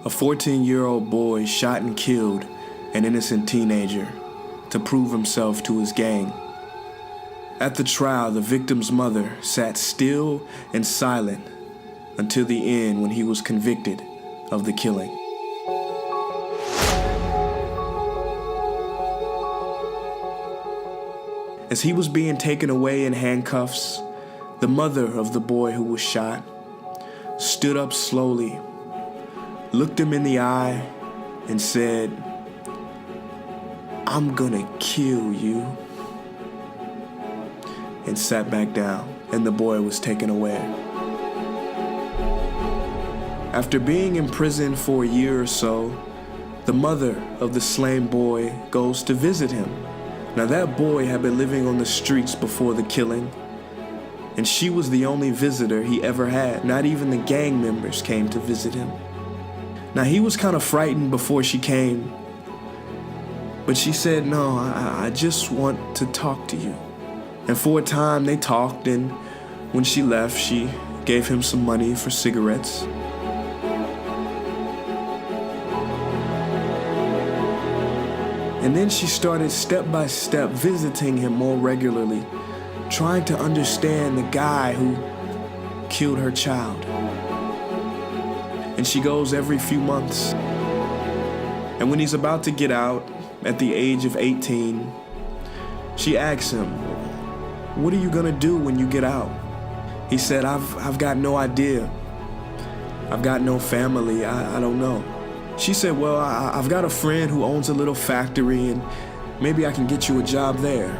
A 14-year-old boy shot and killed an innocent teenager to prove himself to his gang. At the trial, the victim's mother sat still and silent until the end when he was convicted of the killing. As he was being taken away in handcuffs, the mother of the boy who was shot stood up slowly, looked him in the eye, and said, "I'm gonna kill you," and sat back down, and the boy was taken away. After being in prison for a year or so, the mother of the slain boy goes to visit him. Now that boy had been living on the streets before the killing, and she was the only visitor he ever had. Not even the gang members came to visit him. Now he was kind of frightened before she came, but she said, "No, I just want to talk to you." And for a time they talked, and when she left, she gave him some money for cigarettes. And then she started step by step visiting him more regularly, trying to understand the guy who killed her child. And she goes every few months. And when he's about to get out at the age of 18, she asks him, "What are you gonna do when you get out?" He said, I've got no idea. I've got no family, I don't know. She said, "Well, I've got a friend who owns a little factory and maybe I can get you a job there."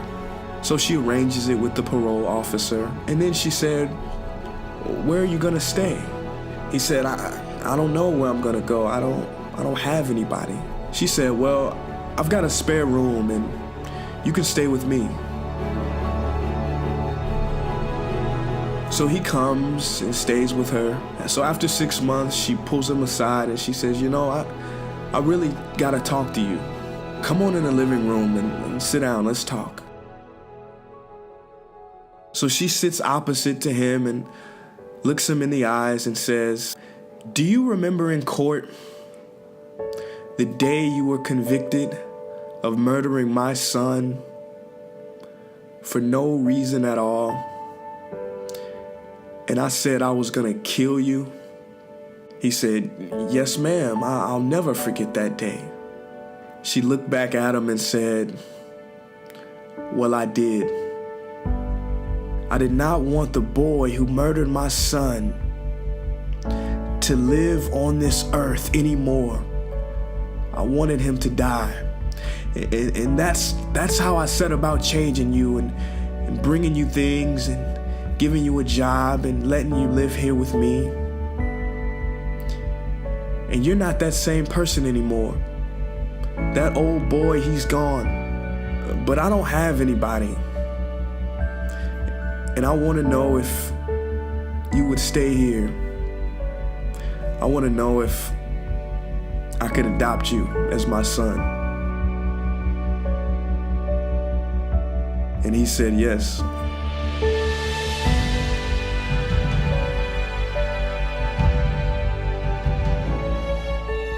So she arranges it with the parole officer. And then she said, "Where are you gonna stay?" He said, I don't know where I'm gonna go. I don't have anybody. She said, "Well, I've got a spare room and you can stay with me." So he comes and stays with her. So after 6 months, she pulls him aside and she says, "You know, I really gotta talk to you. Come on in the living room and sit down, let's talk." So she sits opposite to him and looks him in the eyes and says, "Do you remember in court the day you were convicted of murdering my son for no reason at all? And I said I was gonna kill you?" He said, "Yes, ma'am, I'll never forget that day." She looked back at him and said, "Well, I did. I did not want the boy who murdered my son to live on this earth anymore. I wanted him to die. And that's how I set about changing you and bringing you things and giving you a job and letting you live here with me. And you're not that same person anymore. That old boy, he's gone. But I don't have anybody. And I want to know if you would stay here. I want to know if I could adopt you as my son." And he said yes.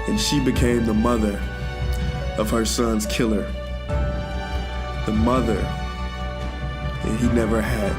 And she became the mother of her son's killer. The mother that he never had.